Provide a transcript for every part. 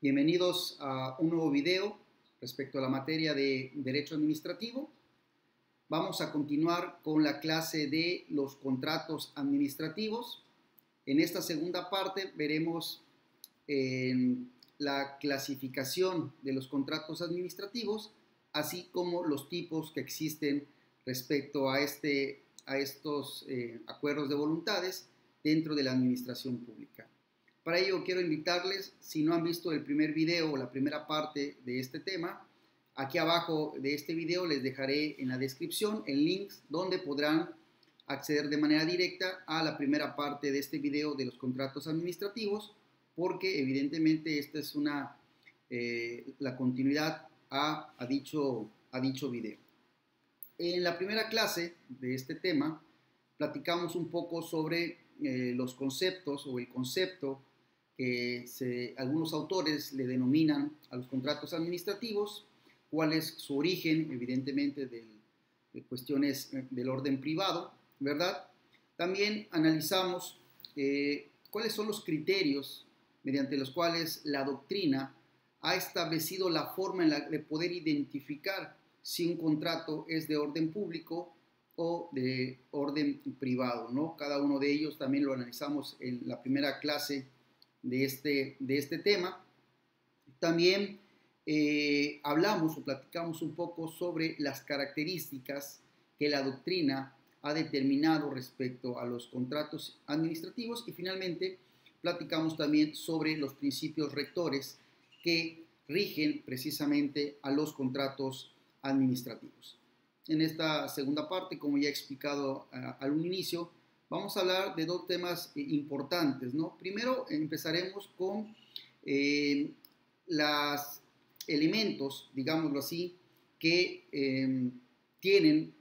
Bienvenidos a un nuevo video respecto a la materia de Derecho Administrativo. Vamos a continuar con la clase de los contratos administrativos. En esta segunda parte veremos la clasificación de los contratos administrativos, así como los tipos que existen respecto a estos acuerdos de voluntades dentro de la administración pública. Para ello quiero invitarles, si no han visto el primer video o la primera parte de este tema, aquí abajo de este video les dejaré en la descripción el link donde podrán acceder de manera directa a la primera parte de este video de los contratos administrativos, porque evidentemente esta es la continuidad a dicho video. En la primera clase de este tema platicamos un poco sobre los conceptos o el concepto que algunos autores le denominan a los contratos administrativos, cuál es su origen, evidentemente, de cuestiones del orden privado, ¿verdad? También analizamos cuáles son los criterios mediante los cuales la doctrina ha establecido la forma de poder identificar si un contrato es de orden público o de orden privado, ¿no? Cada uno de ellos también lo analizamos en la primera clase de este tema. También hablamos o platicamos un poco sobre las características que la doctrina ha determinado respecto a los contratos administrativos y finalmente platicamos también sobre los principios rectores que rigen precisamente a los contratos administrativos. En esta segunda parte, como ya he explicado al inicio, vamos a hablar de dos temas importantes, ¿no? Primero empezaremos con los elementos, digámoslo así, que tienen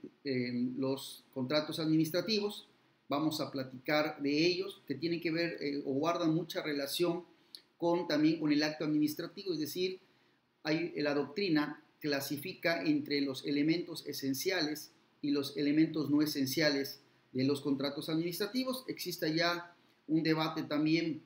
los contratos administrativos. Vamos a platicar de ellos, que tienen que ver o guardan mucha relación también con el acto administrativo, es decir, la doctrina clasifica entre los elementos esenciales y los elementos no esenciales de los contratos administrativos. Existe ya un debate también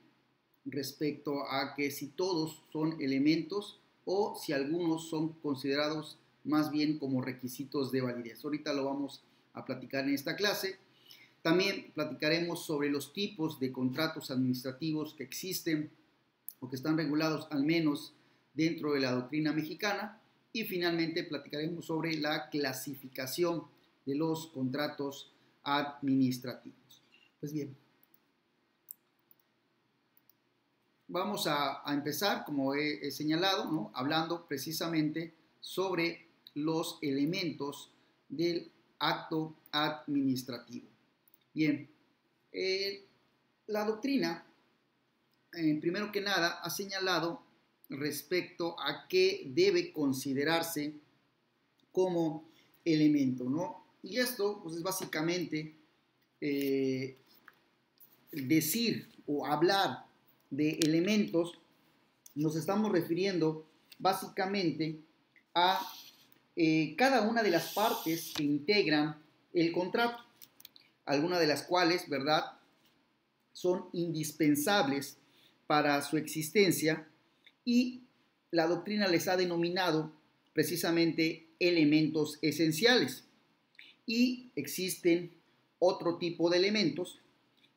respecto a que si todos son elementos o si algunos son considerados más bien como requisitos de validez. Ahorita lo vamos a platicar en esta clase. También platicaremos sobre los tipos de contratos administrativos que existen o que están regulados al menos dentro de la doctrina mexicana. Y finalmente platicaremos sobre la clasificación de los contratos administrativos. Pues bien, vamos a empezar, como he señalado, ¿no? Hablando precisamente sobre los elementos del acto administrativo. Bien, la doctrina, primero que nada, ha señalado respecto a qué debe considerarse como elemento, ¿no? Y esto pues, es básicamente decir o hablar de elementos, nos estamos refiriendo básicamente a cada una de las partes que integran el contrato, algunas de las cuales, ¿verdad?, son indispensables para su existencia y la doctrina les ha denominado precisamente elementos esenciales. Y existen otro tipo de elementos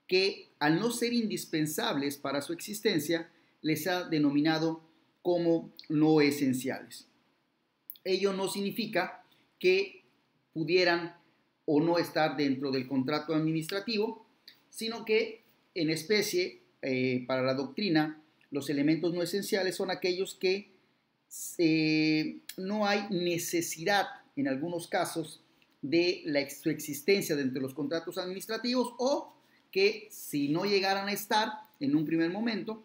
que, al no ser indispensables para su existencia, les ha denominado como no esenciales. Ello no significa que pudieran o no estar dentro del contrato administrativo, sino que en especie, para la doctrina, los elementos no esenciales son aquellos que no hay necesidad, en algunos casos, de su existencia dentro de los contratos administrativos o que si no llegaran a estar en un primer momento,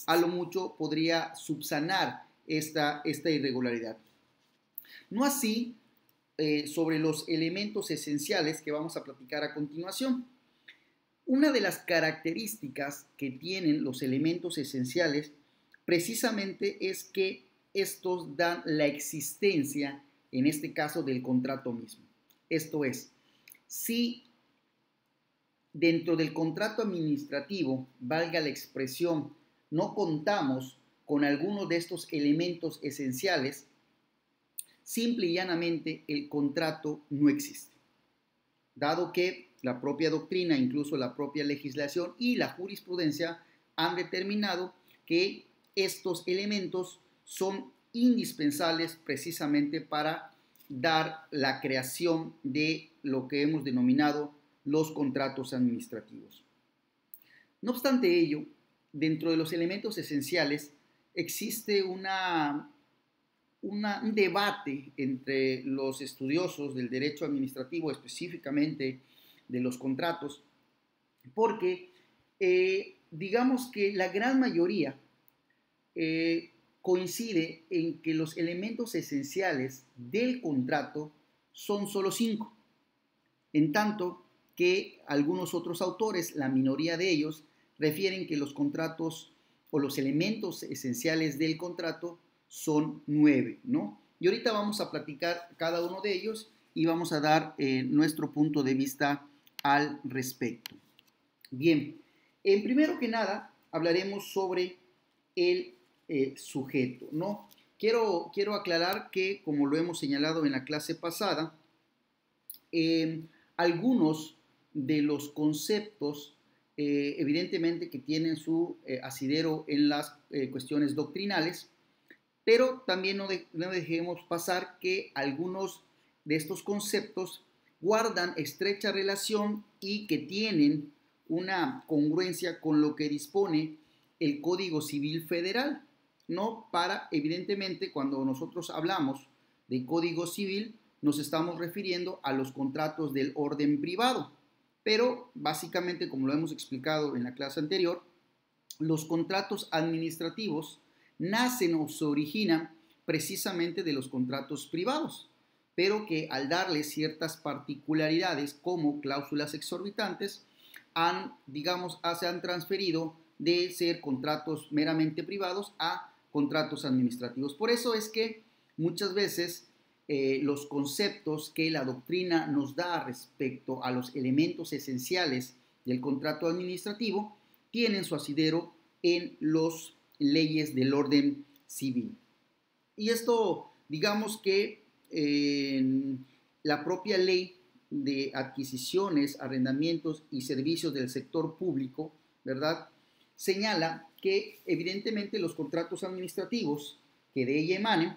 a lo mucho podría subsanar esta irregularidad. No así sobre los elementos esenciales que vamos a platicar a continuación. Una de las características que tienen los elementos esenciales precisamente es que estos dan la existencia, en este caso, del contrato mismo. Esto es, si dentro del contrato administrativo, valga la expresión, no contamos con algunos de estos elementos esenciales, simple y llanamente el contrato no existe, dado que la propia doctrina, incluso la propia legislación y la jurisprudencia han determinado que estos elementos son indispensables precisamente para dar la creación de lo que hemos denominado los contratos administrativos. No obstante ello, dentro de los elementos esenciales existe un debate entre los estudiosos del derecho administrativo, específicamente de los contratos, porque digamos que la gran mayoría coincide en que los elementos esenciales del contrato son solo 5, en tanto que algunos otros autores, la minoría de ellos, refieren que los contratos o los elementos esenciales del contrato son 9, ¿no? Y ahorita vamos a platicar cada uno de ellos y vamos a dar nuestro punto de vista al respecto. Bien, primero que nada hablaremos sobre el sujeto, ¿no? Quiero aclarar que, como lo hemos señalado en la clase pasada, algunos de los conceptos evidentemente que tienen su asidero en las cuestiones doctrinales, pero también no dejemos pasar que algunos de estos conceptos guardan estrecha relación y que tienen una congruencia con lo que dispone el Código Civil Federal, ¿no? Evidentemente, cuando nosotros hablamos de Código Civil, nos estamos refiriendo a los contratos del orden privado, pero básicamente, como lo hemos explicado en la clase anterior, los contratos administrativos nacen o se originan precisamente de los contratos privados, pero que al darle ciertas particularidades como cláusulas exorbitantes, se han transferido de ser contratos meramente privados a contratos administrativos. Por eso es que muchas veces los conceptos que la doctrina nos da respecto a los elementos esenciales del contrato administrativo tienen su asidero en las leyes del orden civil. Y esto, digamos que en la propia ley de adquisiciones, arrendamientos y servicios del sector público, ¿verdad?, señala que evidentemente los contratos administrativos que de ella emanen,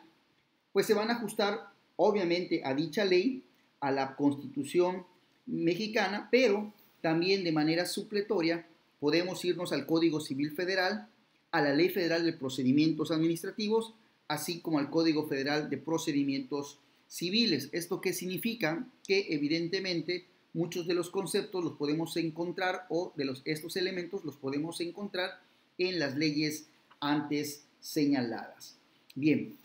pues se van a ajustar obviamente a dicha ley, a la Constitución mexicana, pero también de manera supletoria podemos irnos al Código Civil Federal, a la Ley Federal de Procedimientos Administrativos, así como al Código Federal de Procedimientos Civiles. ¿Esto qué significa? Que evidentemente muchos de los conceptos los podemos encontrar o estos elementos los podemos encontrar en las leyes antes señaladas. Bien,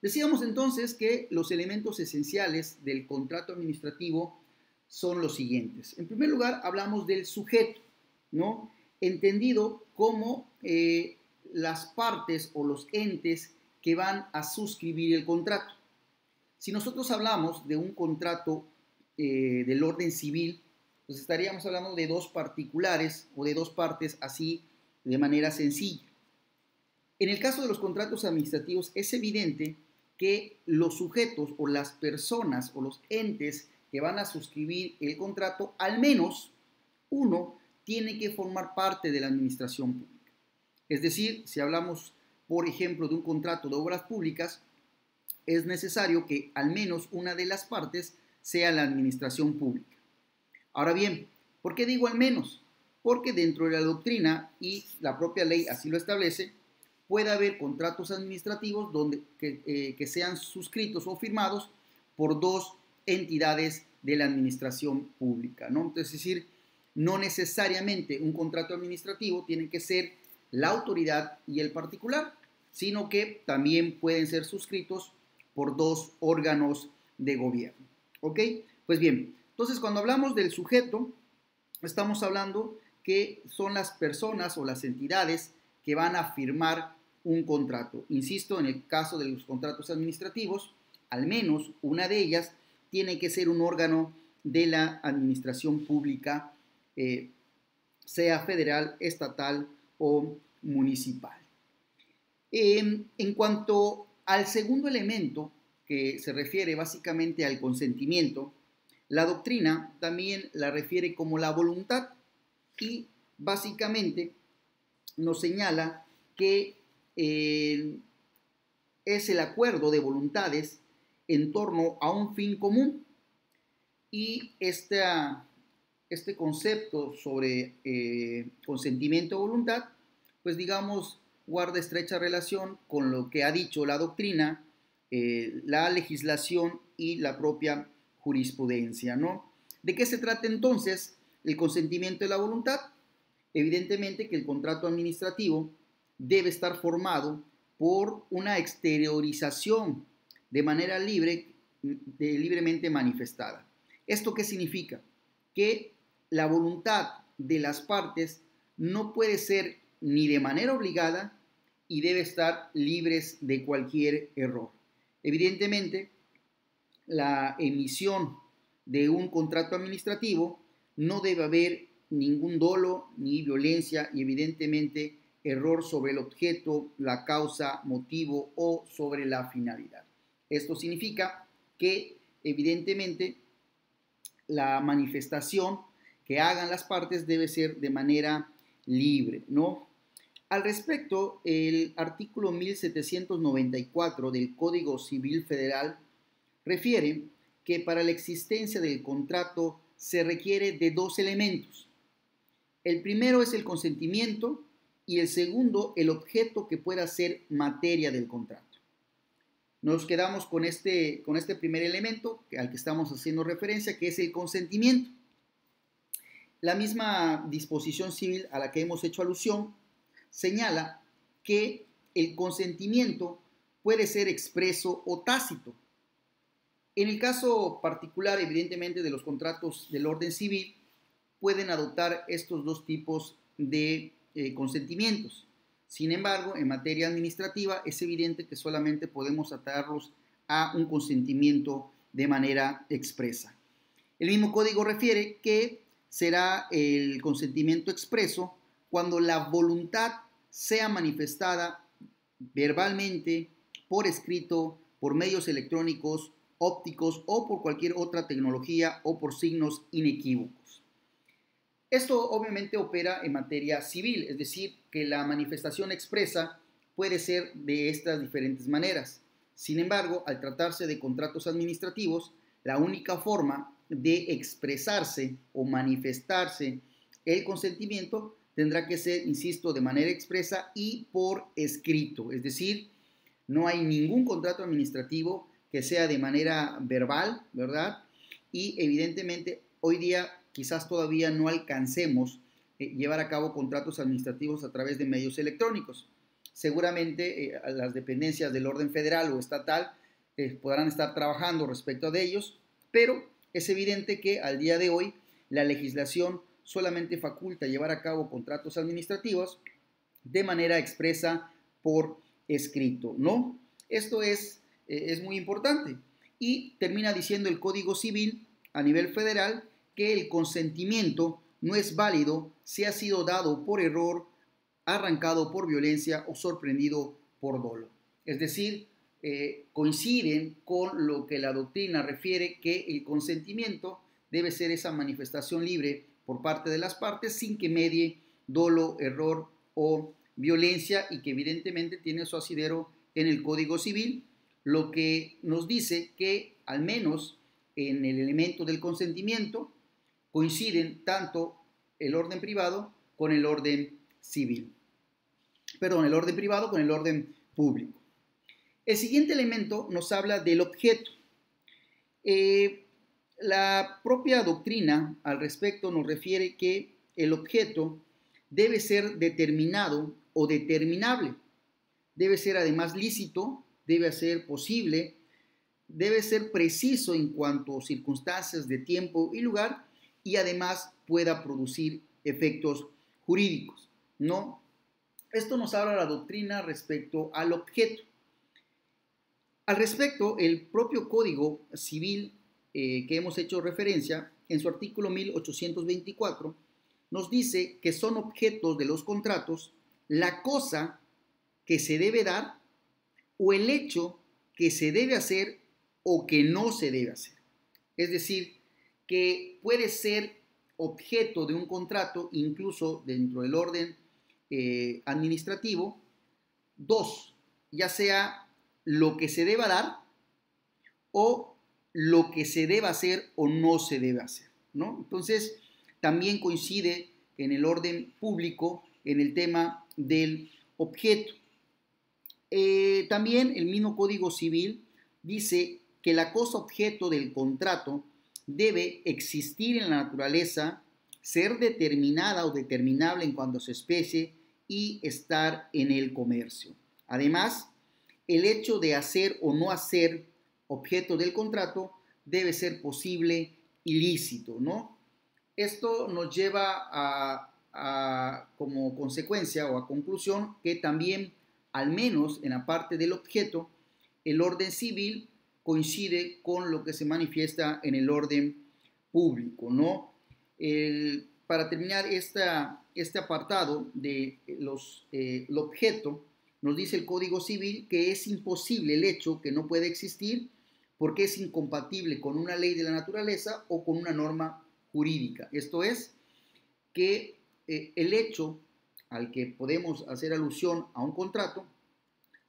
decíamos entonces que los elementos esenciales del contrato administrativo son los siguientes. En primer lugar, hablamos del sujeto, ¿no?, entendido como las partes o los entes que van a suscribir el contrato. Si nosotros hablamos de un contrato del orden civil, pues estaríamos hablando de dos particulares o de dos partes así de manera sencilla. En el caso de los contratos administrativos es evidente que los sujetos o las personas o los entes que van a suscribir el contrato, al menos uno tiene que formar parte de la administración pública. Es decir, si hablamos, por ejemplo, de un contrato de obras públicas, es necesario que al menos una de las partes sea la administración pública. Ahora bien, ¿por qué digo al menos? Porque dentro de la doctrina y la propia ley así lo establece, puede haber contratos administrativos que sean suscritos o firmados por dos entidades de la administración pública, ¿no? Entonces, es decir, no necesariamente un contrato administrativo tiene que ser la autoridad y el particular, sino que también pueden ser suscritos por dos órganos de gobierno. ¿Ok? Pues bien, entonces cuando hablamos del sujeto, estamos hablando que son las personas o las entidades que van a firmar un contrato. Insisto, en el caso de los contratos administrativos, al menos una de ellas tiene que ser un órgano de la administración pública, sea federal, estatal o municipal. En cuanto al segundo elemento, que se refiere básicamente al consentimiento, la doctrina también la refiere como la voluntad y básicamente nos señala que es el acuerdo de voluntades en torno a un fin común y este concepto sobre consentimiento o voluntad, pues digamos, guarda estrecha relación con lo que ha dicho la doctrina, la legislación y la propia jurisprudencia, ¿no? ¿De qué se trata entonces el consentimiento de la voluntad? Evidentemente que el contrato administrativo debe estar formado por una exteriorización de manera libre, libremente manifestada. ¿Esto qué significa? Que la voluntad de las partes no puede ser ni de manera obligada y debe estar libres de cualquier error. Evidentemente, la emisión de un contrato administrativo no debe haber ningún dolo ni violencia y evidentemente error sobre el objeto, la causa, motivo o sobre la finalidad. Esto significa que evidentemente la manifestación que hagan las partes debe ser de manera libre, ¿no? Al respecto, el artículo 1794 del Código Civil Federal refiere que para la existencia del contrato se requiere de dos elementos. El primero es el consentimiento y el segundo el objeto que pueda ser materia del contrato. Nos quedamos con este primer elemento al que estamos haciendo referencia, que es el consentimiento. La misma disposición civil a la que hemos hecho alusión señala que el consentimiento puede ser expreso o tácito. En el caso particular, evidentemente, de los contratos del orden civil, pueden adoptar estos dos tipos de consentimientos. Sin embargo, en materia administrativa es evidente que solamente podemos atarlos a un consentimiento de manera expresa. El mismo código refiere que será el consentimiento expreso cuando la voluntad sea manifestada verbalmente, por escrito, por medios electrónicos, ópticos o por cualquier otra tecnología o por signos inequívocos. Esto obviamente opera en materia civil, es decir, que la manifestación expresa puede ser de estas diferentes maneras. Sin embargo, al tratarse de contratos administrativos, la única forma de expresarse o manifestarse el consentimiento tendrá que ser, insisto, de manera expresa y por escrito. Es decir, no hay ningún contrato administrativo que sea de manera verbal, ¿verdad? Y evidentemente hoy día quizás todavía no alcancemos llevar a cabo contratos administrativos a través de medios electrónicos. Seguramente las dependencias del orden federal o estatal podrán estar trabajando respecto de ellos, pero es evidente que al día de hoy la legislación solamente faculta llevar a cabo contratos administrativos de manera expresa por escrito, ¿no? Esto es muy importante. Y termina diciendo el Código Civil a nivel federal que el consentimiento no es válido si ha sido dado por error, arrancado por violencia o sorprendido por dolo. Es decir, coinciden con lo que la doctrina refiere, que el consentimiento debe ser esa manifestación libre por parte de las partes sin que medie dolo, error o violencia, y que evidentemente tiene su asidero en el Código Civil, lo que nos dice que al menos en el elemento del consentimiento coinciden tanto el orden privado con el orden civil. Perdón, el orden privado con el orden público. El siguiente elemento nos habla del objeto. La propia doctrina al respecto nos refiere que el objeto debe ser determinado o determinable. Debe ser además lícito, debe ser posible, debe ser preciso en cuanto a circunstancias de tiempo y lugar y además pueda producir efectos jurídicos, ¿no? Esto nos habla la doctrina respecto al objeto. Al respecto, el propio Código Civil que hemos hecho referencia, en su artículo 1824, nos dice que son objetos de los contratos la cosa que se debe dar o el hecho que se debe hacer o que no se debe hacer. Es decir, que puede ser objeto de un contrato incluso dentro del orden administrativo. Dos, ya sea lo que se deba dar o lo que se deba hacer o no se debe hacer, ¿no? Entonces, también coincide en el orden público en el tema del objeto. También el mismo Código Civil dice que la cosa objeto del contrato debe existir en la naturaleza, ser determinada o determinable en cuanto a su especie y estar en el comercio. Además, el hecho de hacer o no hacer objeto del contrato debe ser posible y lícito, ¿no? Esto nos lleva como consecuencia o a conclusión que también, al menos en la parte del objeto, el orden civil coincide con lo que se manifiesta en el orden público, ¿no? Para terminar este apartado de el objeto, nos dice el Código Civil que es imposible el hecho que no puede existir porque es incompatible con una ley de la naturaleza o con una norma jurídica. Esto es, que el hecho al que podemos hacer alusión a un contrato,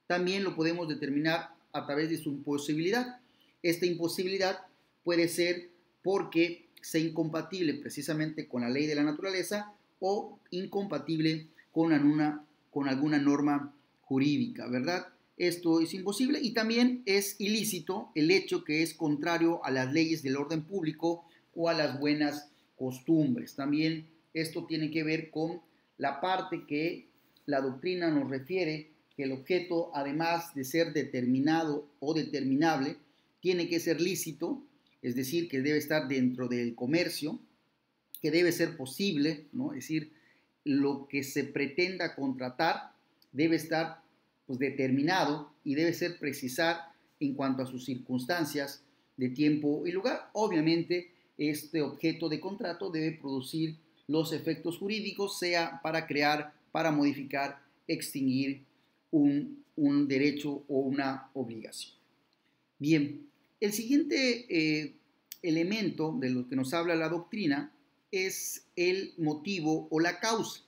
también lo podemos determinar a través de su imposibilidad. Esta imposibilidad puede ser porque sea incompatible precisamente con la ley de la naturaleza o incompatible con alguna norma jurídica, ¿verdad? Esto es imposible y también es ilícito el hecho que es contrario a las leyes del orden público o a las buenas costumbres. También esto tiene que ver con la parte que la doctrina nos refiere, que el objeto, además de ser determinado o determinable, tiene que ser lícito, es decir, que debe estar dentro del comercio, que debe ser posible, ¿no? Es decir, lo que se pretenda contratar debe estar pues, determinado y debe ser precisar en cuanto a sus circunstancias de tiempo y lugar. Obviamente, este objeto de contrato debe producir los efectos jurídicos, sea para crear, para modificar, extinguir un derecho o una obligación. Bien, el siguiente elemento de lo que nos habla la doctrina es el motivo o la causa,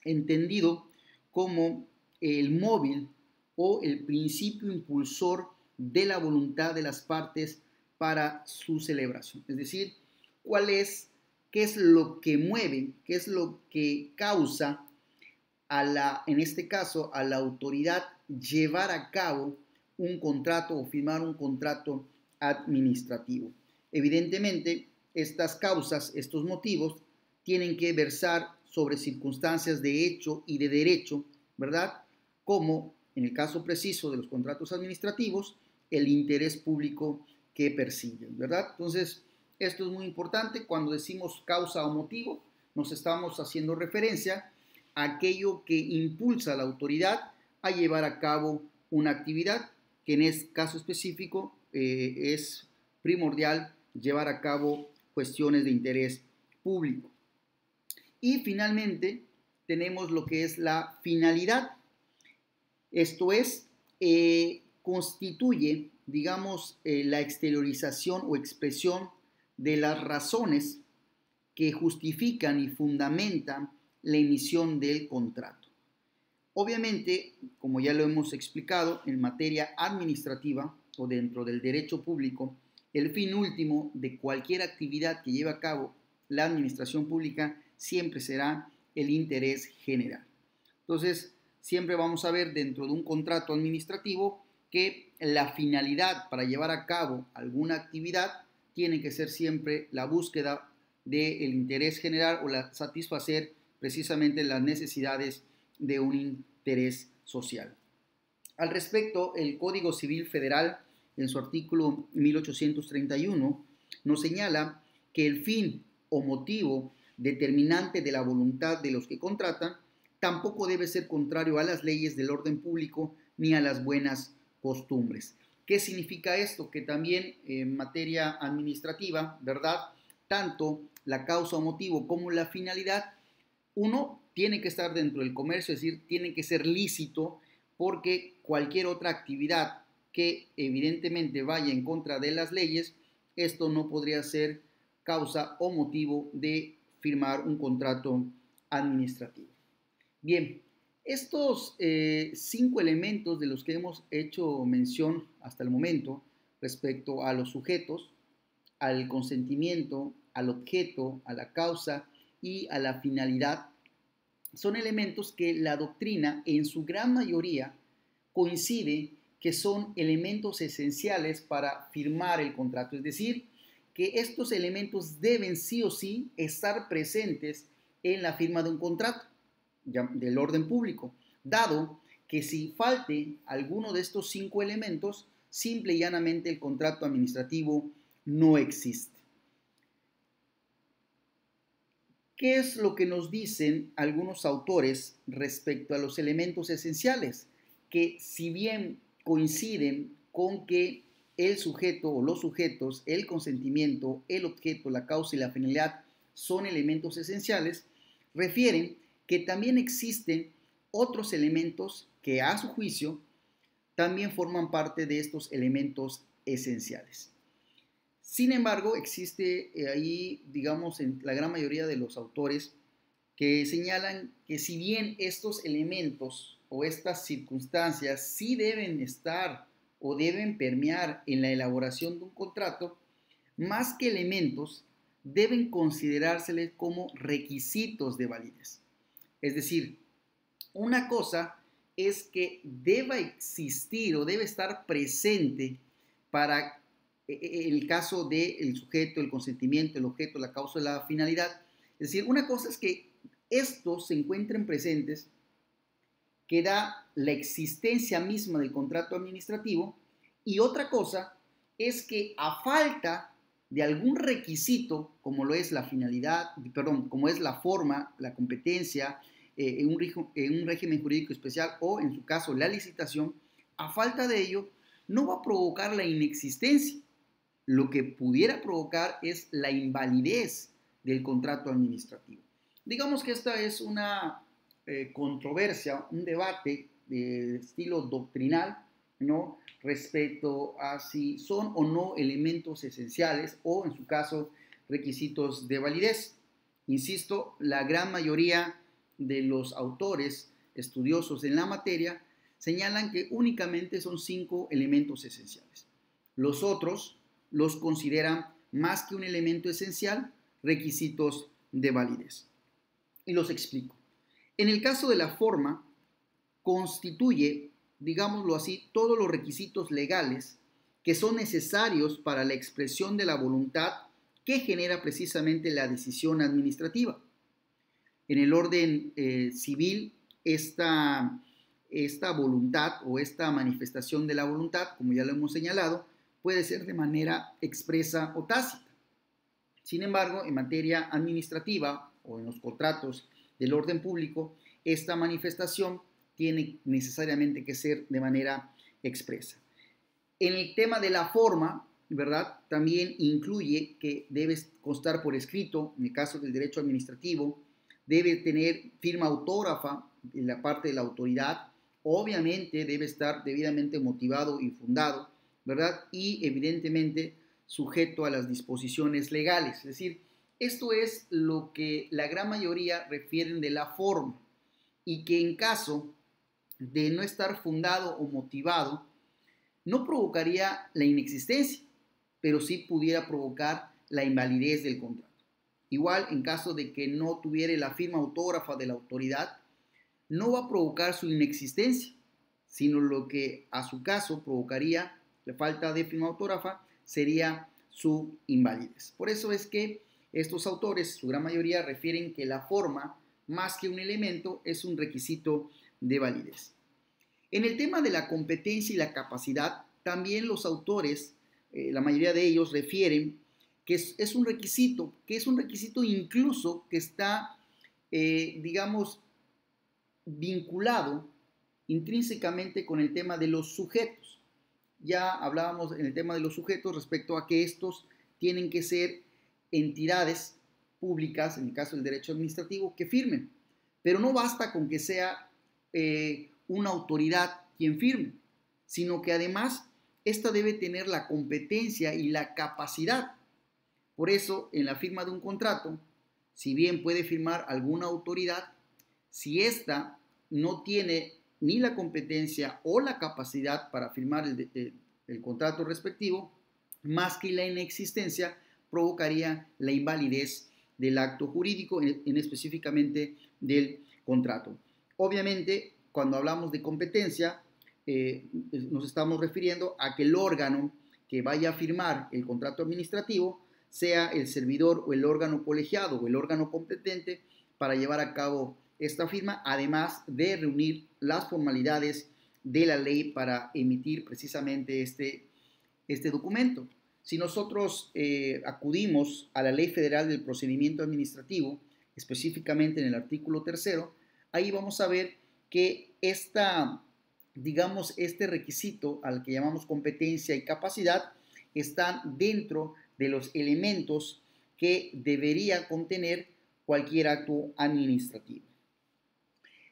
entendido como el móvil o el principio impulsor de la voluntad de las partes para su celebración. Es decir, qué es lo que mueve, qué es lo que causa en este caso, a la autoridad llevar a cabo un contrato o firmar un contrato administrativo. Evidentemente, estas causas, estos motivos, tienen que versar sobre circunstancias de hecho y de derecho, ¿verdad? Como en el caso preciso de los contratos administrativos, el interés público que persiguen, ¿verdad? Entonces, esto es muy importante. Cuando decimos causa o motivo, nos estamos haciendo referencia a aquello que impulsa a la autoridad a llevar a cabo una actividad que en este caso específico es primordial llevar a cabo cuestiones de interés público. Y finalmente tenemos lo que es la finalidad. Esto es, constituye, digamos, la exteriorización o expresión de las razones que justifican y fundamentan la emisión del contrato. Obviamente, como ya lo hemos explicado, en materia administrativa o dentro del derecho público, el fin último de cualquier actividad que lleve a cabo la administración pública siempre será el interés general. Entonces, siempre vamos a ver dentro de un contrato administrativo que la finalidad para llevar a cabo alguna actividad tiene que ser siempre la búsqueda del interés general o la satisfacer precisamente las necesidades de un interés social. Al respecto, el Código Civil Federal, en su artículo 1831, nos señala que el fin o motivo determinante de la voluntad de los que contratan tampoco debe ser contrario a las leyes del orden público ni a las buenas costumbres. ¿Qué significa esto? Que también en materia administrativa, ¿verdad? Tanto la causa o motivo como la finalidad, uno, tiene que estar dentro del comercio, es decir, tiene que ser lícito, porque cualquier otra actividad que evidentemente vaya en contra de las leyes, esto no podría ser causa o motivo de firmar un contrato administrativo. Bien, estos 5 elementos de los que hemos hecho mención hasta el momento respecto a los sujetos, al consentimiento, al objeto, a la causa y a la finalidad, son elementos que la doctrina en su gran mayoría coincide que son elementos esenciales para firmar el contrato, es decir, que estos elementos deben sí o sí estar presentes en la firma de un contrato del orden público, dado que si falte alguno de estos 5 elementos, simple y llanamente el contrato administrativo no existe. ¿Qué es lo que nos dicen algunos autores respecto a los elementos esenciales? Que si bien coinciden con que el sujeto o los sujetos, el consentimiento, el objeto, la causa y la finalidad son elementos esenciales, refieren que también existen otros elementos que a su juicio también forman parte de estos elementos esenciales. Sin embargo, existe ahí, digamos, en la gran mayoría de los autores que señalan que si bien estos elementos o estas circunstancias sí deben estar o deben permear en la elaboración de un contrato, más que elementos, deben considerárseles como requisitos de validez. Es decir, una cosa es que deba existir o debe estar presente para el caso del sujeto, el consentimiento, el objeto, la causa y la finalidad. Es decir, una cosa es que estos se encuentren presentes, que da la existencia misma del contrato administrativo, y otra cosa es que a falta de algún requisito, como lo es la finalidad, perdón, como es la forma, la competencia, en un régimen jurídico especial o en su caso la licitación, a falta de ello no va a provocar la inexistencia. Lo que pudiera provocar es la invalidez del contrato administrativo. Digamos que esta es una controversia, un debate de estilo doctrinal, ¿no?, respecto a si son o no elementos esenciales o, en su caso, requisitos de validez. Insisto, la gran mayoría de los autores estudiosos en la materia señalan que únicamente son 5 elementos esenciales. Los otros los consideran más que un elemento esencial, requisitos de validez. Y los explico. En el caso de la forma, constituye, digámoslo así, todos los requisitos legales que son necesarios para la expresión de la voluntad que genera precisamente la decisión administrativa. En el orden civil, esta voluntad o esta manifestación de la voluntad, como ya lo hemos señalado, puede ser de manera expresa o tácita. Sin embargo, en materia administrativa o en los contratos del orden público, esta manifestación tiene necesariamente que ser de manera expresa. En el tema de la forma, ¿verdad?, también incluye que debe constar por escrito, en el caso del derecho administrativo, debe tener firma autógrafa en la parte de la autoridad, obviamente debe estar debidamente motivado y fundado, ¿verdad?, y evidentemente sujeto a las disposiciones legales. Es decir, esto es lo que la gran mayoría refieren de la forma, y que en caso de no estar fundado o motivado, no provocaría la inexistencia, pero sí pudiera provocar la invalidez del contrato. Igual, en caso de que no tuviera la firma autógrafa de la autoridad, no va a provocar su inexistencia, sino lo que a su caso provocaría la falta de firma autógrafa sería su invalidez. Por eso es que estos autores, su gran mayoría, refieren que la forma, más que un elemento, es un requisito de validez. En el tema de la competencia y la capacidad, también los autores, la mayoría de ellos, refieren que es un requisito, incluso que está, digamos, vinculado intrínsecamente con el tema de los sujetos. Ya hablábamos en el tema de los sujetos respecto a que estos tienen que ser entidades públicas, en el caso del derecho administrativo, que firmen. Pero no basta con que sea una autoridad quien firme, sino que además esta debe tener la competencia y la capacidad. Por eso, en la firma de un contrato, si bien puede firmar alguna autoridad, si ésta no tiene ni la competencia o la capacidad para firmar el contrato respectivo, más que la inexistencia, provocaría la invalidez del acto jurídico, en específicamente del contrato. Obviamente, cuando hablamos de competencia, nos estamos refiriendo a que el órgano que vaya a firmar el contrato administrativo sea el servidor o el órgano colegiado o el órgano competente para llevar a cabo esta firma, además de reunir las formalidades de la ley para emitir precisamente este documento. Si nosotros acudimos a la Ley Federal del Procedimiento Administrativo, específicamente en el artículo 3, ahí vamos a ver que este requisito al que llamamos competencia y capacidad están dentro de los elementos que debería contener cualquier acto administrativo.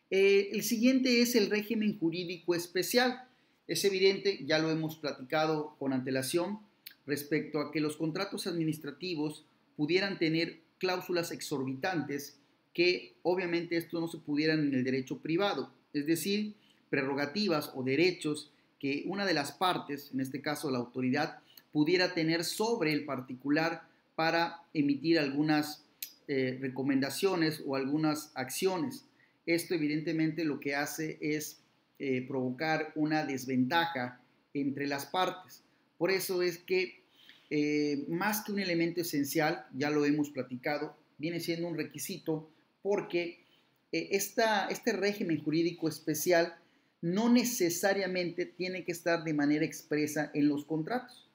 El siguiente es el régimen jurídico especial. Es evidente, ya lo hemos platicado con antelación, respecto a que los contratos administrativos pudieran tener cláusulas exorbitantes que obviamente esto no se pudieran en el derecho privado, es decir, prerrogativas o derechos que una de las partes, en este caso la autoridad, pudiera tener sobre el particular para emitir algunas recomendaciones o algunas acciones. Esto evidentemente lo que hace es provocar una desventaja entre las partes. Por eso es que más que un elemento esencial, ya lo hemos platicado, viene siendo un requisito porque este régimen jurídico especial no necesariamente tiene que estar de manera expresa en los contratos.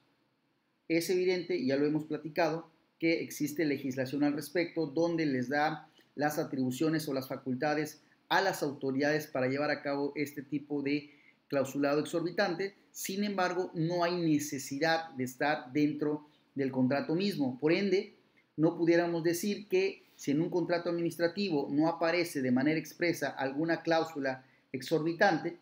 Es evidente, y ya lo hemos platicado, que existe legislación al respecto donde les da las atribuciones o las facultades a las autoridades para llevar a cabo este tipo de clausulado exorbitante. Sin embargo, no hay necesidad de estar dentro del contrato mismo. Por ende, no pudiéramos decir que si en un contrato administrativo no aparece de manera expresa alguna cláusula exorbitante,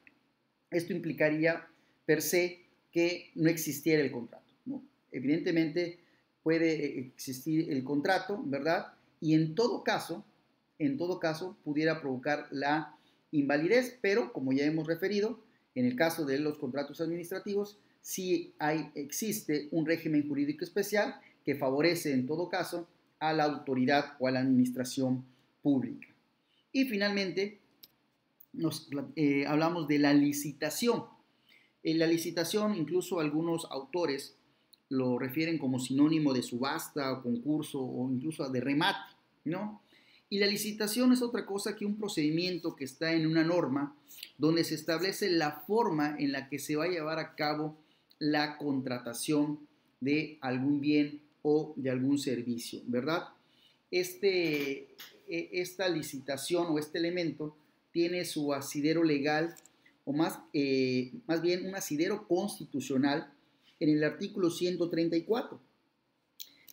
esto implicaría per se que no existiera el contrato, ¿no? Evidentemente puede existir el contrato, ¿verdad? Y en todo caso pudiera provocar la invalidez, pero como ya hemos referido, en el caso de los contratos administrativos, sí existe un régimen jurídico especial que favorece en todo caso a la autoridad o a la administración pública. Y finalmente, hablamos de la licitación. En la licitación, incluso algunos autores lo refieren como sinónimo de subasta o concurso o incluso de remate, ¿no? Y la licitación es otra cosa que un procedimiento que está en una norma donde se establece la forma en la que se va a llevar a cabo la contratación de algún bien o de algún servicio, ¿verdad? Esta licitación o este elemento tiene su asidero legal o más bien un asidero constitucional en el artículo 134.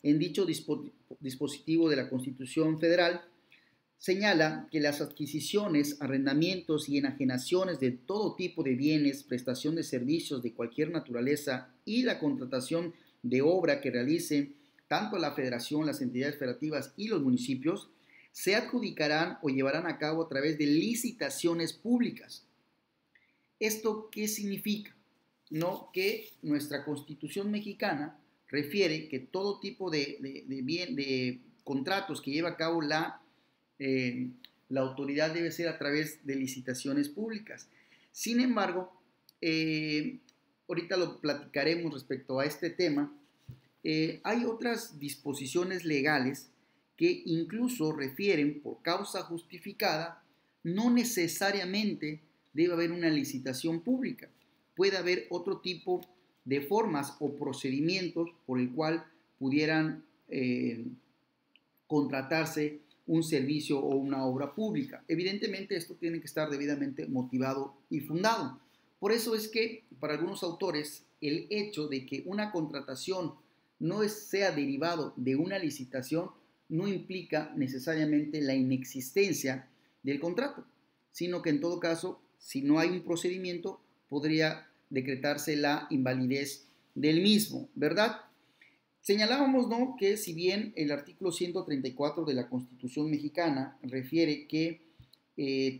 En dicho dispositivo de la Constitución Federal, señala que las adquisiciones, arrendamientos y enajenaciones de todo tipo de bienes, prestación de servicios de cualquier naturaleza y la contratación de obra que realice tanto la Federación, las entidades federativas y los municipios, se adjudicarán o llevarán a cabo a través de licitaciones públicas. ¿Esto qué significa? No, que nuestra Constitución mexicana refiere que todo tipo de contratos que lleva a cabo la autoridad debe ser a través de licitaciones públicas. Sin embargo, ahorita lo platicaremos respecto a este tema, hay otras disposiciones legales que incluso refieren por causa justificada, no necesariamente debe haber una licitación pública. Puede haber otro tipo de formas o procedimientos por el cual pudieran contratarse un servicio o una obra pública. Evidentemente esto tiene que estar debidamente motivado y fundado. Por eso es que para algunos autores el hecho de que una contratación no sea derivado de una licitación no implica necesariamente la inexistencia del contrato, sino que en todo caso, si no hay un procedimiento, podría decretarse la invalidez del mismo, ¿verdad? Señalábamos, ¿no?, que si bien el artículo 134 de la Constitución mexicana refiere que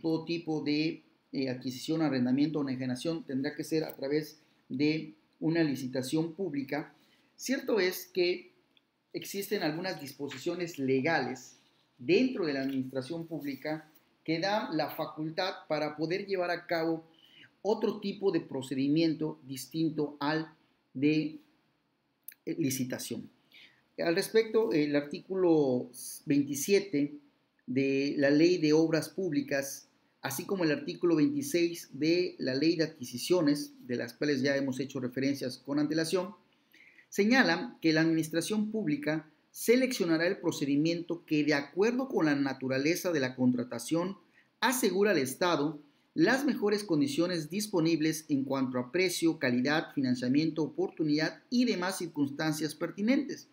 todo tipo de adquisición, arrendamiento o enajenación tendrá que ser a través de una licitación pública, cierto es que existen algunas disposiciones legales dentro de la administración pública que dan la facultad para poder llevar a cabo otro tipo de procedimiento distinto al de licitación. Al respecto, el artículo 27 de la Ley de Obras Públicas, así como el artículo 26 de la Ley de Adquisiciones, de las cuales ya hemos hecho referencias con antelación, señalan que la administración pública seleccionará el procedimiento que, de acuerdo con la naturaleza de la contratación, asegura al Estado las mejores condiciones disponibles en cuanto a precio, calidad, financiamiento, oportunidad y demás circunstancias pertinentes.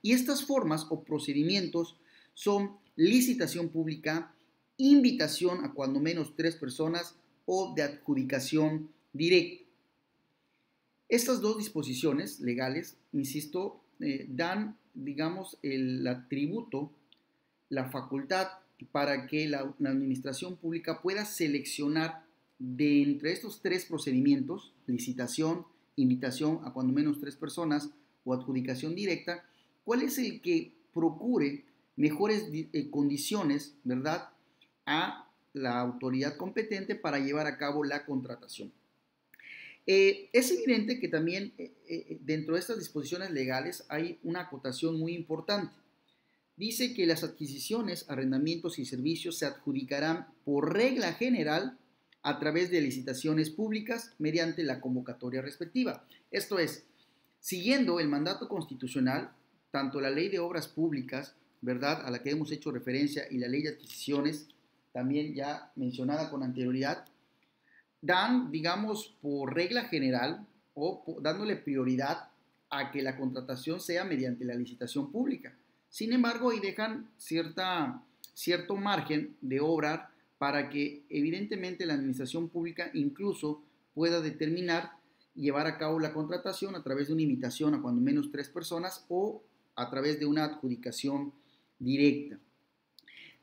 Y estas formas o procedimientos son licitación pública, invitación a cuando menos 3 personas o de adjudicación directa. Estas dos disposiciones legales, insisto, dan, digamos, el atributo, la facultad para que la administración pública pueda seleccionar de entre estos 3 procedimientos, licitación, invitación a cuando menos 3 personas o adjudicación directa, cuál es el que procure mejores condiciones, ¿verdad?, a la autoridad competente para llevar a cabo la contratación. Es evidente que también dentro de estas disposiciones legales hay una acotación muy importante. Dice que las adquisiciones, arrendamientos y servicios se adjudicarán por regla general a través de licitaciones públicas mediante la convocatoria respectiva. Esto es, siguiendo el mandato constitucional, tanto la Ley de Obras Públicas, ¿verdad?, a la que hemos hecho referencia, y la Ley de Adquisiciones, también ya mencionada con anterioridad, dan, digamos, por regla general o dándole prioridad a que la contratación sea mediante la licitación pública. Sin embargo, ahí dejan cierto margen de obrar para que evidentemente la administración pública incluso pueda determinar llevar a cabo la contratación a través de una invitación a cuando menos 3 personas o a través de una adjudicación directa.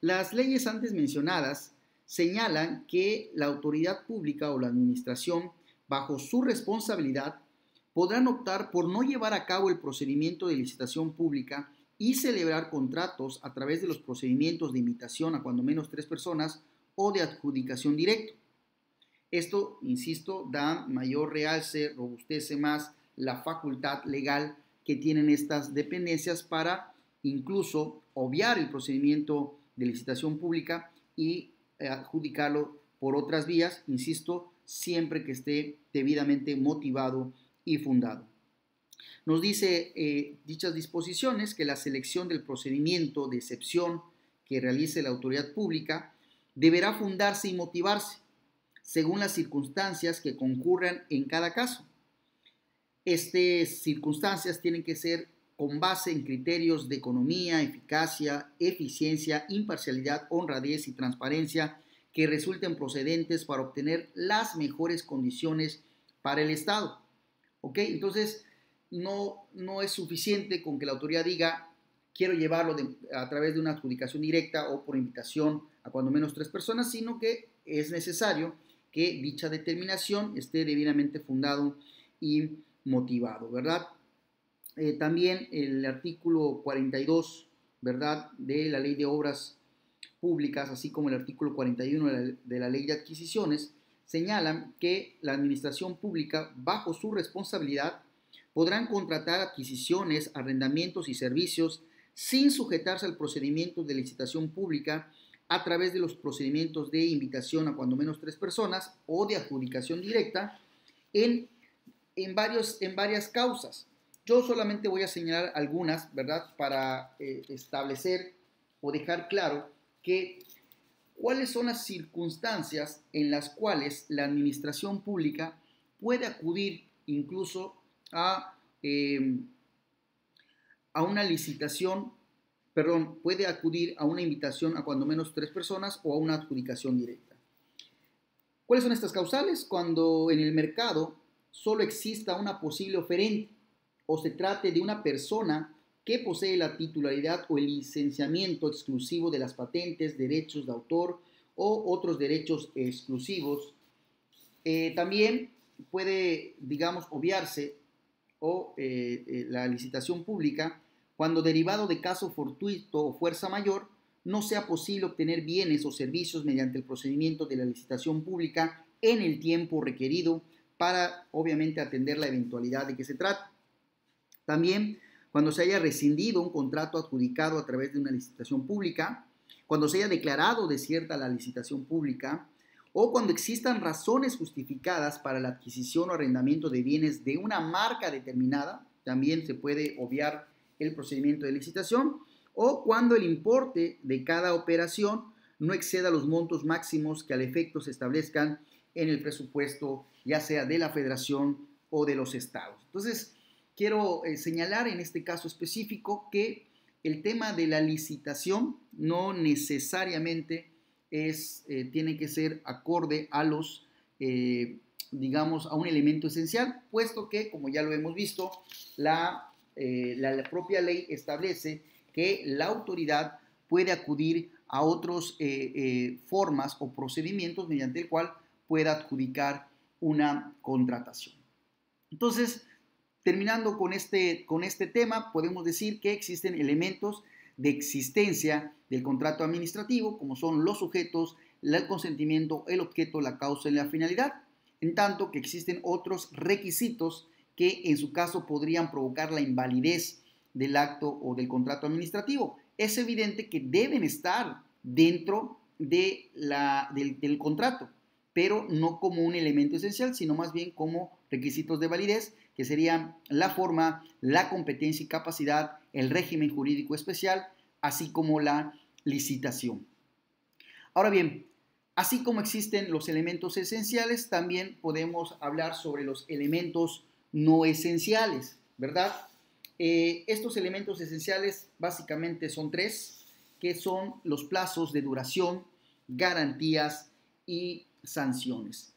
Las leyes antes mencionadas señalan que la autoridad pública o la administración, bajo su responsabilidad, podrán optar por no llevar a cabo el procedimiento de licitación pública y celebrar contratos a través de los procedimientos de invitación a cuando menos 3 personas o de adjudicación directa. Esto, insisto, da mayor realce, robustece más la facultad legal que tienen estas dependencias para incluso obviar el procedimiento de licitación pública y adjudicarlo por otras vías, insisto, siempre que esté debidamente motivado y fundado. Nos dice dichas disposiciones que la selección del procedimiento de excepción que realice la autoridad pública deberá fundarse y motivarse según las circunstancias que concurran en cada caso. Estas circunstancias tienen que ser con base en criterios de economía, eficacia, eficiencia, imparcialidad, honradez y transparencia que resulten procedentes para obtener las mejores condiciones para el Estado. ¿Ok? Entonces, no es suficiente con que la autoridad diga quiero llevarlo a través de una adjudicación directa o por invitación a cuando menos 3 personas, sino que es necesario que dicha determinación esté debidamente fundado y motivado, ¿verdad? También el artículo 42, ¿verdad?, de la Ley de Obras Públicas, así como el artículo 41 de la Ley de Adquisiciones, señalan que la administración pública, bajo su responsabilidad, podrán contratar adquisiciones, arrendamientos y servicios sin sujetarse al procedimiento de licitación pública a través de los procedimientos de invitación a cuando menos 3 personas o de adjudicación directa en varias causas. Yo solamente voy a señalar algunas, ¿verdad?, para establecer o dejar claro cuáles son las circunstancias en las cuales la administración pública puede acudir incluso a una licitación puede acudir a una invitación a cuando menos 3 personas o a una adjudicación directa. ¿Cuáles son estas causales? Cuando en el mercado solo exista una posible oferente o se trate de una persona que posee la titularidad o el licenciamiento exclusivo de las patentes, derechos de autor o otros derechos exclusivos. También puede, digamos, obviarse la licitación pública cuando, derivado de caso fortuito o fuerza mayor, no sea posible obtener bienes o servicios mediante el procedimiento de la licitación pública en el tiempo requerido para, obviamente, atender la eventualidad de que se trata. También cuando se haya rescindido un contrato adjudicado a través de una licitación pública, cuando se haya declarado desierta la licitación pública, o cuando existan razones justificadas para la adquisición o arrendamiento de bienes de una marca determinada, también se puede obviar el procedimiento de licitación, o cuando el importe de cada operación no exceda los montos máximos que al efecto se establezcan en el presupuesto, ya sea de la federación o de los estados. Entonces, quiero señalar en este caso específico que el tema de la licitación no necesariamente tiene que ser acorde a los, digamos, a un elemento esencial, puesto que, como ya lo hemos visto, la propia ley establece que la autoridad puede acudir a otras formas o procedimientos mediante el cual pueda adjudicar una contratación. Entonces, terminando con este tema, podemos decir que existen elementos de existencia del contrato administrativo, como son los sujetos, el consentimiento, el objeto, la causa y la finalidad, en tanto que existen otros requisitos que en su caso podrían provocar la invalidez del acto o del contrato administrativo. Es evidente que deben estar dentro del contrato, pero no como un elemento esencial, sino más bien como requisitos de validez, que serían la forma, la competencia y capacidad, el régimen jurídico especial, así como la licitación. Ahora bien, así como existen los elementos esenciales, también podemos hablar sobre los elementos no esenciales, ¿verdad? Estos elementos esenciales básicamente son 3, que son los plazos de duración, garantías y sanciones.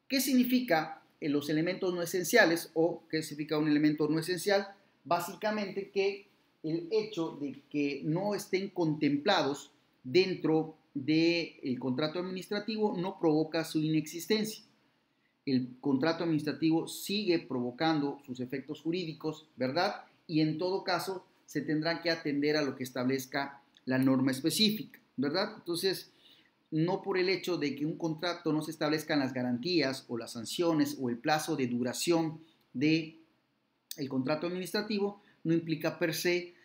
¿Qué significa los elementos no esenciales o qué significa un elemento no esencial? Básicamente que el hecho de que no estén contemplados dentro del contrato administrativo no provoca su inexistencia. El contrato administrativo sigue provocando sus efectos jurídicos, ¿verdad? Y en todo caso se tendrá que atender a lo que establezca la norma específica, ¿verdad? Entonces, no por el hecho de que un contrato no se establezcan las garantías o las sanciones o el plazo de duración del contrato administrativo, no implica per se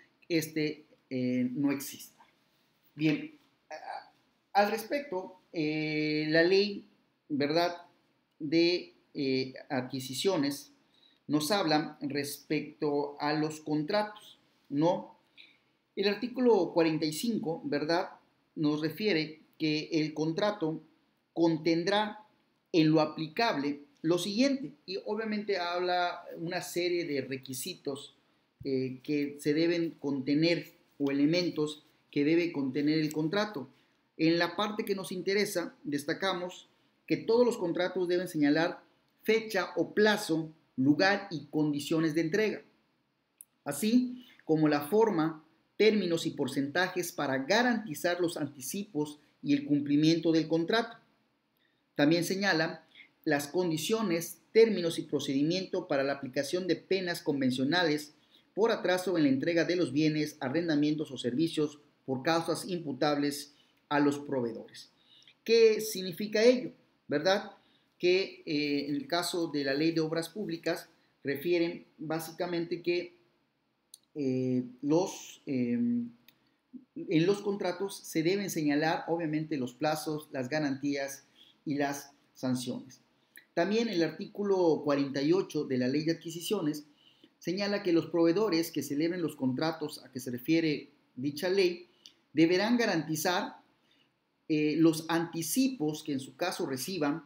no exista. Bien, al respecto, la ley, ¿verdad?, de adquisiciones nos habla respecto a los contratos, ¿no? El artículo 45, ¿verdad?, nos refiere que el contrato contendrá en lo aplicable lo siguiente, y obviamente habla una serie de requisitos que se deben contener o elementos que debe contener el contrato. En la parte que nos interesa, destacamos que todos los contratos deben señalar fecha o plazo, lugar y condiciones de entrega, así como la forma, términos y porcentajes para garantizar los anticipos y el cumplimiento del contrato. También señala las condiciones, términos y procedimiento para la aplicación de penas convencionales por atraso en la entrega de los bienes, arrendamientos o servicios por causas imputables a los proveedores. ¿Qué significa ello? ¿Verdad? Que en el caso de la Ley de Obras Públicas refieren básicamente que en los contratos se deben señalar obviamente los plazos, las garantías y las sanciones. También el artículo 48 de la Ley de Adquisiciones señala que los proveedores que celebren los contratos a que se refiere dicha ley deberán garantizar los anticipos que en su caso reciban.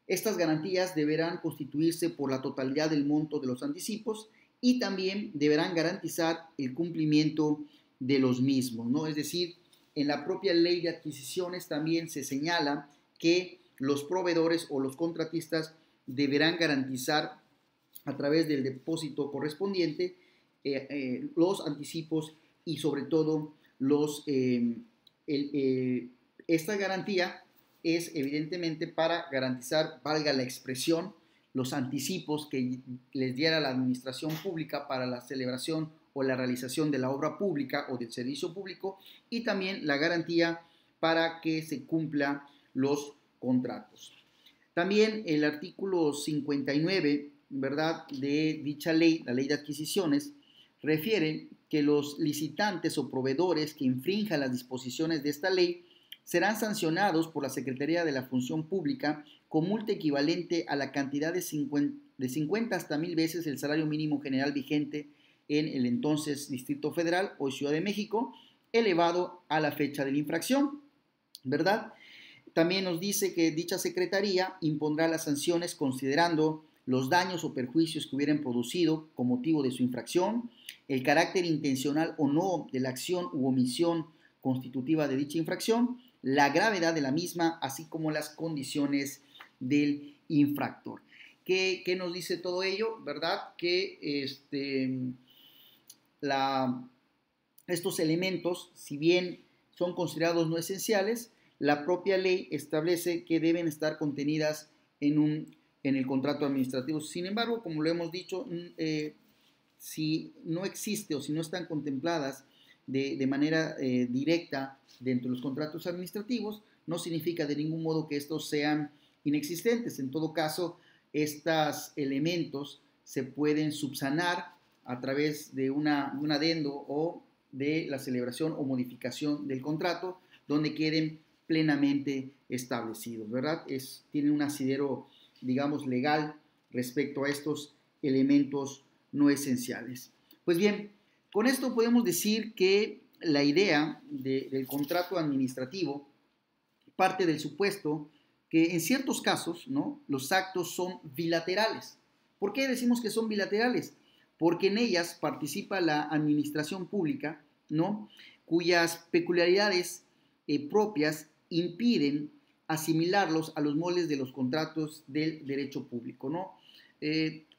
Estas garantías deberán constituirse por la totalidad del monto de los anticipos y también deberán garantizar el cumplimiento de los mismos, ¿no? Es decir, en la propia ley de adquisiciones también se señala que los proveedores o los contratistas deberán garantizar a través del depósito correspondiente los anticipos y sobre todo esta garantía es evidentemente para garantizar, valga la expresión, los anticipos que les diera la administración pública para la celebración o la realización de la obra pública o del servicio público, y también la garantía para que se cumplan los contratos. También el artículo 59, ¿verdad?, de dicha ley, la ley de adquisiciones, refiere que los licitantes o proveedores que infrinjan las disposiciones de esta ley serán sancionados por la Secretaría de la Función Pública con multa equivalente a la cantidad de 50 hasta 1000 veces el salario mínimo general vigente en el entonces Distrito Federal o Ciudad de México, elevado a la fecha de la infracción, ¿verdad? También nos dice que dicha Secretaría impondrá las sanciones considerando los daños o perjuicios que hubieran producido con motivo de su infracción, el carácter intencional o no de la acción u omisión constitutiva de dicha infracción, la gravedad de la misma, así como las condiciones del infractor. ¿Qué nos dice todo ello? ¿Verdad? Que estos elementos, si bien son considerados no esenciales, la propia ley establece que deben estar contenidas en el contrato administrativo. Sin embargo, como lo hemos dicho, si no existe o si no están contempladas de manera directa dentro de los contratos administrativos, no significa de ningún modo que estos sean inexistentes. En todo caso, estos elementos se pueden subsanar a través de un adendo o de la celebración o modificación del contrato, donde queden plenamente establecidos, ¿verdad? Tiene un asidero, digamos, legal respecto a estos elementos no esenciales. Pues bien, con esto podemos decir que la idea del contrato administrativo parte del supuesto que en ciertos casos, ¿no?, los actos son bilaterales. ¿Por qué decimos que son bilaterales? Porque en ellas participa la administración pública, ¿no?, cuyas peculiaridades propias impiden asimilarlos a los moldes de los contratos del derecho público, ¿no?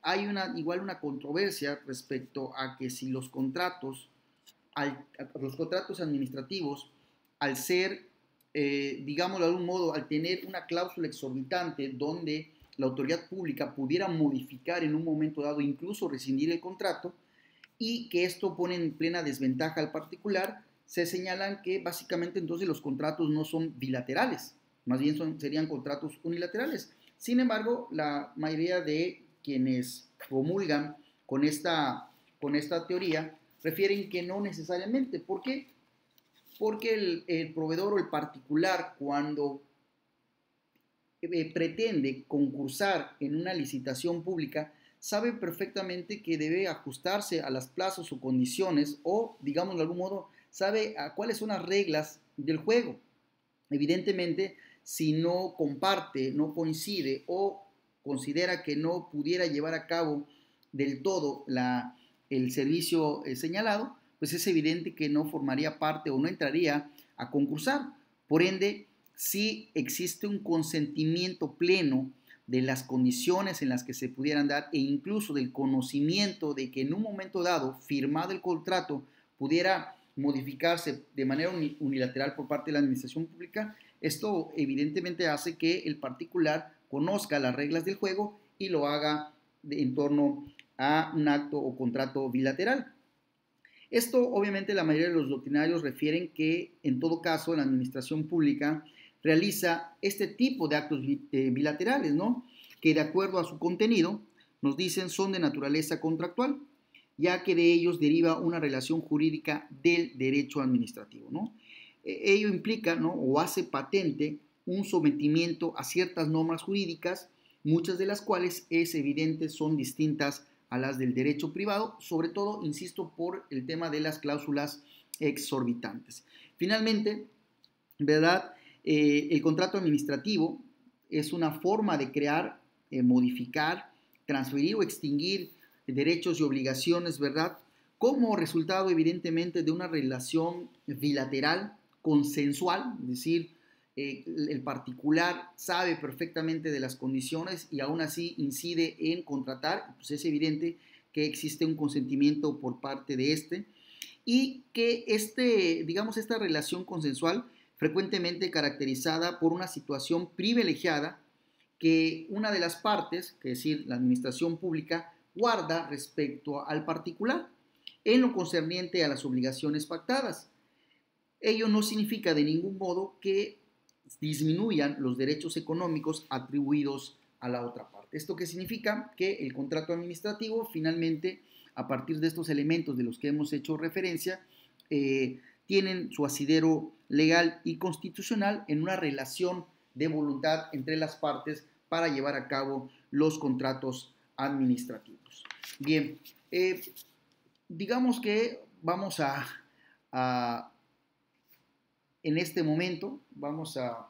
Hay igual una controversia respecto a que si los contratos administrativos, al ser, digamos de algún modo, al tener una cláusula exorbitante donde la autoridad pública pudiera modificar en un momento dado, incluso rescindir el contrato, y que esto pone en plena desventaja al particular, se señalan que básicamente entonces los contratos no son bilaterales, más bien serían contratos unilaterales. Sin embargo, la mayoría de quienes promulgan con esta teoría refieren que no necesariamente. ¿Por qué? Porque el proveedor o el particular, cuando pretende concursar en una licitación pública, sabe perfectamente que debe ajustarse a los plazos o condiciones, o, digamos de algún modo, sabe cuáles son las reglas del juego. Evidentemente, si no comparte, no coincide o considera que no pudiera llevar a cabo del todo el servicio señalado, pues es evidente que no formaría parte o no entraría a concursar. Por ende, sí existe un consentimiento pleno de las condiciones en las que se pudieran dar e incluso del conocimiento de que en un momento dado, firmado el contrato, pudiera modificarse de manera unilateral por parte de la administración pública. Esto evidentemente hace que el particular conozca las reglas del juego y lo haga en torno a un acto o contrato bilateral. Esto obviamente la mayoría de los doctrinarios refieren que en todo caso la administración pública realiza este tipo de actos bilaterales, ¿no?, que de acuerdo a su contenido nos dicen son de naturaleza contractual, ya que de ellos deriva una relación jurídica del derecho administrativo, ¿no? Ello implica, ¿no?, o hace patente un sometimiento a ciertas normas jurídicas, muchas de las cuales es evidente son distintas a las del derecho privado, sobre todo, insisto, por el tema de las cláusulas exorbitantes. Finalmente, ¿verdad?, el contrato administrativo es una forma de crear, modificar, transferir o extinguir derechos y obligaciones, ¿verdad?, como resultado evidentemente de una relación bilateral, consensual, es decir, el particular sabe perfectamente de las condiciones y aún así incide en contratar, pues es evidente que existe un consentimiento por parte de este y que digamos, esta relación consensual frecuentemente caracterizada por una situación privilegiada que una de las partes, que es decir, la administración pública, guarda respecto al particular en lo concerniente a las obligaciones pactadas. Ello no significa de ningún modo que disminuyan los derechos económicos atribuidos a la otra parte. ¿Esto qué significa? Que el contrato administrativo finalmente, a partir de estos elementos de los que hemos hecho referencia, tienen su asidero legal y constitucional en una relación de voluntad entre las partes para llevar a cabo los contratos administrativos. Bien, digamos que vamos en este momento, vamos a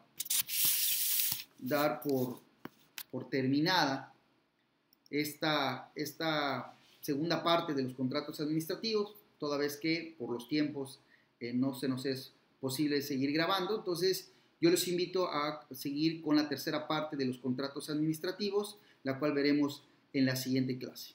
dar por terminada esta segunda parte de los contratos administrativos, toda vez que por los tiempos no se nos es posible seguir grabando. Entonces, yo les invito a seguir con la tercera parte de los contratos administrativos, la cual veremos en la siguiente clase.